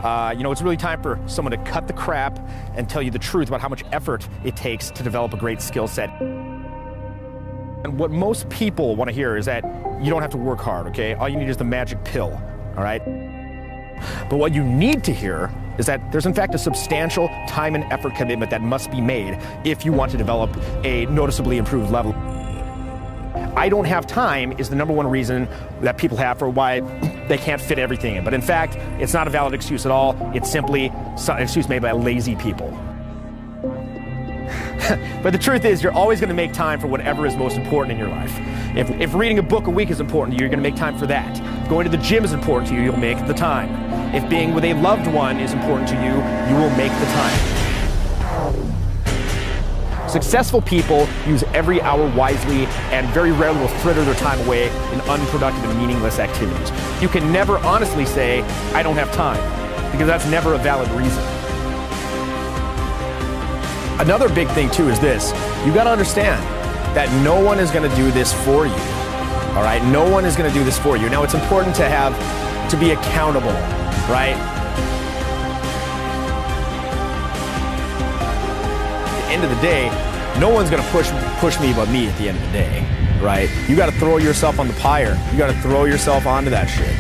It's really time for someone to cut the crap and tell you the truth about how much effort it takes to develop a great skill set. And what most people want to hear is that you don't have to work hard, okay? All you need is the magic pill, all right? But what you need to hear is that there's in fact a substantial time and effort commitment that must be made if you want to develop a noticeably improved level. I don't have time is the #1 reason that people have for why they can't fit everything in. But in fact, it's not a valid excuse at all. It's simply an excuse made by lazy people. But the truth is, you're always going to make time for whatever is most important in your life. If reading a book a week is important to you, you're going to make time for that. Going to the gym is important to you, you'll make the time. If being with a loved one is important to you, you will make the time. Successful people use every hour wisely and very rarely will fritter their time away in unproductive and meaningless activities. You can never honestly say, I don't have time, because that's never a valid reason. Another big thing too is this: you got to understand that no one is going to do this for you. All right, no one is going to do this for you. Now, it's important to be accountable, right? At the end of the day, no one's going to push me but me at the end of the day, right? You got to throw yourself on the pyre. You got to throw yourself onto that shit.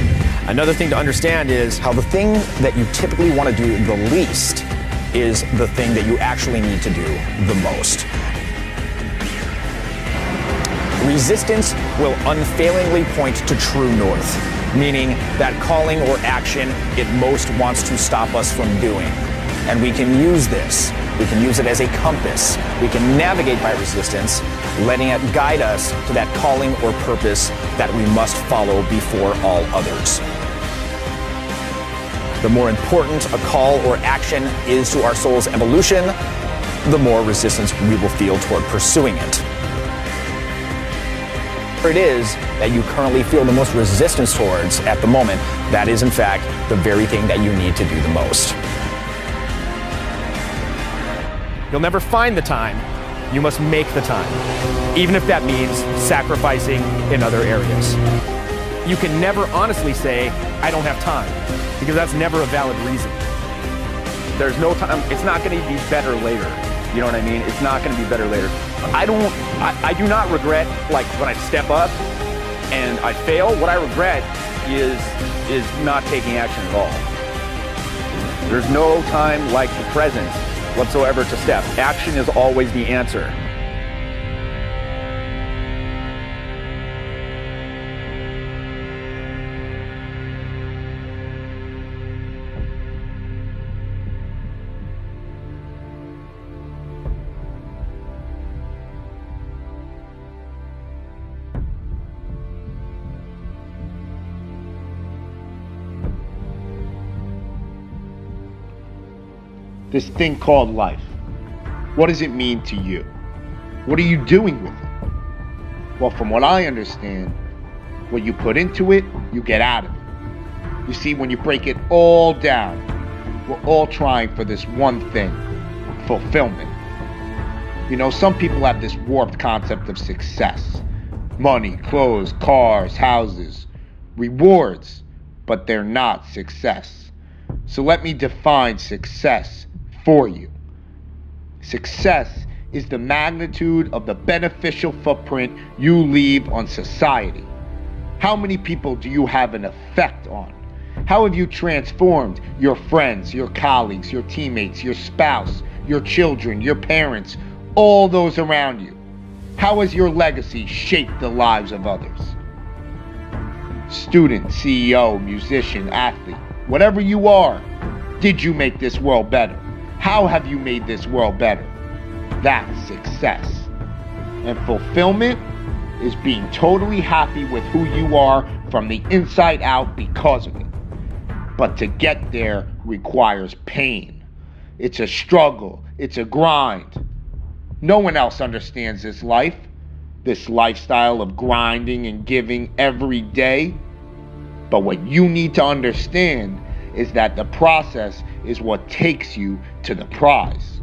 Another thing to understand is how the thing that you typically want to do the least is the thing that you actually need to do the most. Resistance will unfailingly point to true north, meaning that calling or action it most wants to stop us from doing. And we can use this. We can use it as a compass. We can navigate by resistance, letting it guide us to that calling or purpose that we must follow before all others. The more important a call or action is to our soul's evolution, the more resistance we will feel toward pursuing it. It is that you currently feel the most resistance towards at the moment, that is in fact the very thing that you need to do the most. You'll never find the time, you must make the time, even if that means sacrificing in other areas. You can never honestly say, I don't have time, because that's never a valid reason. There's no time, it's not going to be better later. You know what I mean? It's not going to be better later. I do not regret, like, when I step up and I fail. What I regret is not taking action at all. There's no time like the present whatsoever to step. Action is always the answer. This thing called life. What does it mean to you? What are you doing with it? Well, from what I understand, what you put into it, you get out of it. You see, when you break it all down, we're all trying for this one thing: fulfillment. You know, some people have this warped concept of success. Money, clothes, cars, houses, rewards, but they're not success. So let me define success for you. Success is the magnitude of the beneficial footprint you leave on society. How many people do you have an effect on? How have you transformed your friends, your colleagues, your teammates, your spouse, your children, your parents, all those around you? How has your legacy shaped the lives of others? Student, CEO, musician, athlete, whatever you are, did you make this world better? How have you made this world better? That's success. And fulfillment is being totally happy with who you are from the inside out because of it. But to get there requires pain. It's a struggle. It's a grind. No one else understands this life, this lifestyle of grinding and giving every day. But what you need to understand is that the process is what takes you to the prize.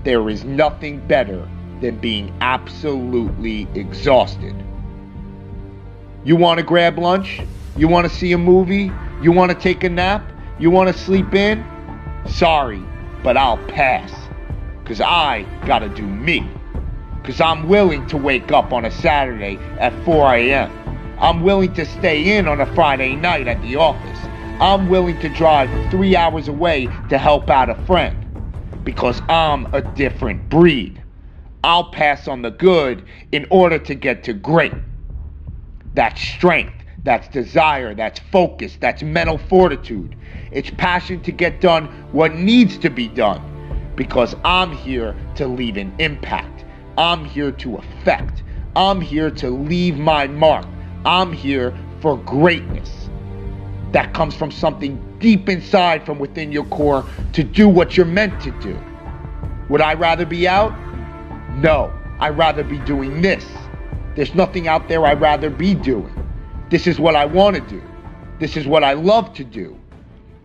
There is nothing better than being absolutely exhausted. You want to grab lunch? You want to see a movie? You want to take a nap? You want to sleep in? Sorry, but I'll pass. Because I gotta do me. Because I'm willing to wake up on a Saturday at 4 a.m. I'm willing to stay in on a Friday night at the office. I'm willing to drive 3 hours away to help out a friend. Because I'm a different breed. I'll pass on the good in order to get to great. That's strength, that's desire, that's focus, that's mental fortitude. It's passion to get done what needs to be done. Because I'm here to leave an impact. I'm here to affect. I'm here to leave my mark. I'm here for greatness. That comes from something deep inside from within your core to do what you're meant to do. Would I rather be out? No, I'd rather be doing this. There's nothing out there I'd rather be doing. This is what I want to do. This is what I love to do.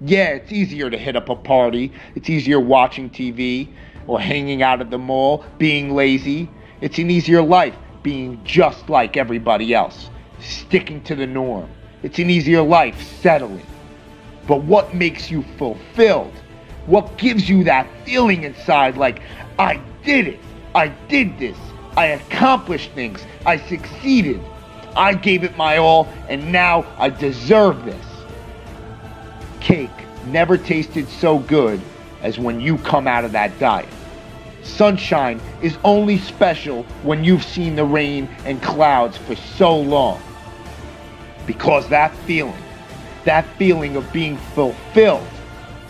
Yeah, it's easier to hit up a party. It's easier watching TV or hanging out at the mall, being lazy. It's an easier life being just like everybody else, sticking to the norm. It's an easier life settling. But what makes you fulfilled? What gives you that feeling inside like, I did it. I did this. I accomplished things. I succeeded. I gave it my all, and now I deserve this. Cake never tasted so good as when you come out of that diet. Sunshine is only special when you've seen the rain and clouds for so long. Because that feeling of being fulfilled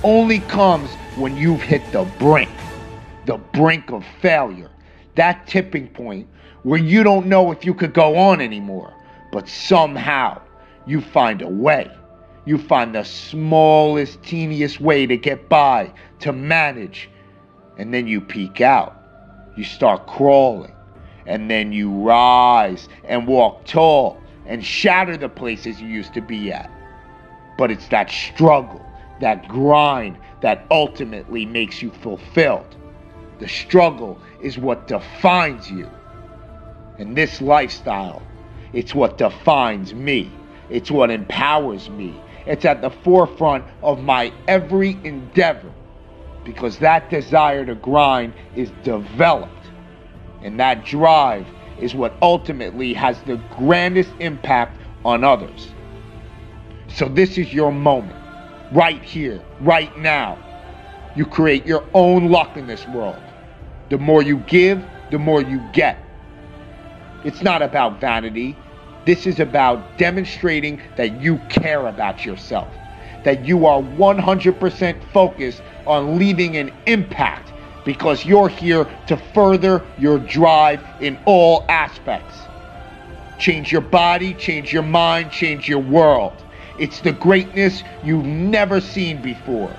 only comes when you've hit the brink of failure. That tipping point where you don't know if you could go on anymore, but somehow you find a way. You find the smallest, teeniest way to get by, to manage, and then you peak out. You start crawling, and then you rise and walk tall and shatter the places you used to be at. But it's that struggle, that grind, that ultimately makes you fulfilled. The struggle is what defines you. And this lifestyle, it's what defines me. It's what empowers me. It's at the forefront of my every endeavor. Because that desire to grind is developed. And that drive is what ultimately has the grandest impact on others. So this is your moment. Right here, right now. You create your own luck in this world. The more you give, the more you get. It's not about vanity. This is about demonstrating that you care about yourself. That you are 100% focused on leaving an impact because you're here to further your drive in all aspects. Change your body, change your mind, change your world. It's the greatness you've never seen before.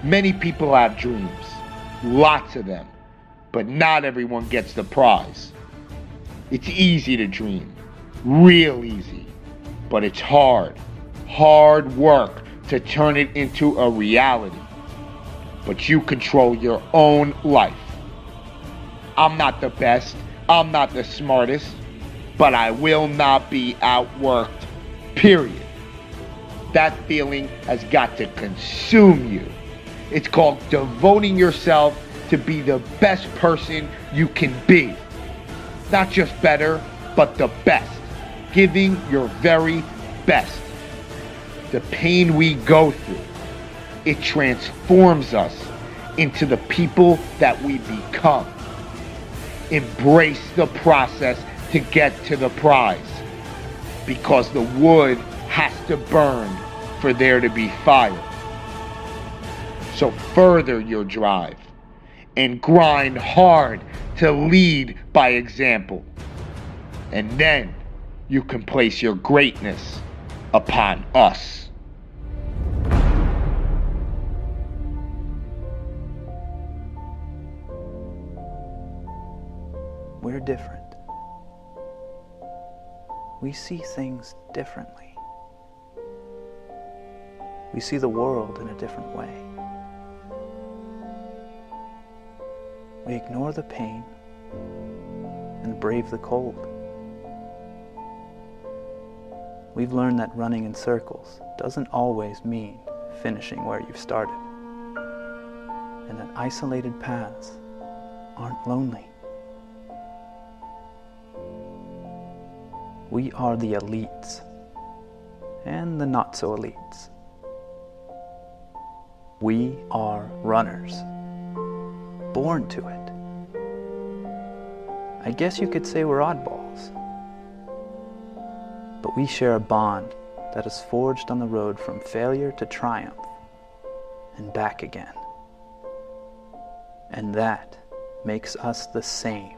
Many people have dreams, lots of them, but not everyone gets the prize. It's easy to dream, real easy, but it's hard work to turn it into a reality. But you control your own life. I'm not the best, I'm not the smartest, but I will not be outworked, period. That feeling has got to consume you. It's called devoting yourself to be the best person you can be. Not just better, but the best. Giving your very best. The pain we go through, it transforms us into the people that we become. Embrace the process to get to the prize. Because the wood has to burn for there to be fire. So further your drive and grind hard to lead by example. And then you can place your greatness upon us. We're different. We see things differently. We see the world in a different way. We ignore the pain and brave the cold. We've learned that running in circles doesn't always mean finishing where you've started, and that isolated paths aren't lonely. We are the elites and the not-so-elites. We are runners, born to it. I guess you could say we're oddballs, but we share a bond that is forged on the road from failure to triumph and back again. And that makes us the same.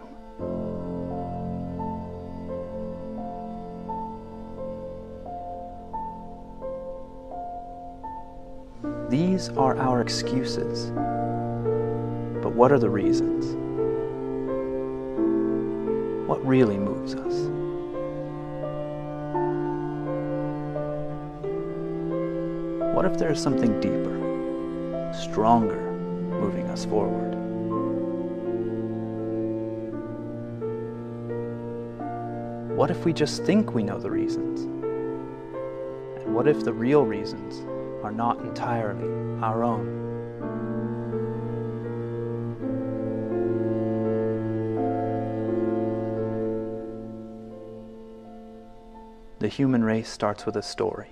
These are our excuses, but what are the reasons? What really moves us? What if there is something deeper, stronger, moving us forward? What if we just think we know the reasons? And what if the real reasons are not entirely our own? The human race starts with a story.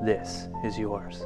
This is yours.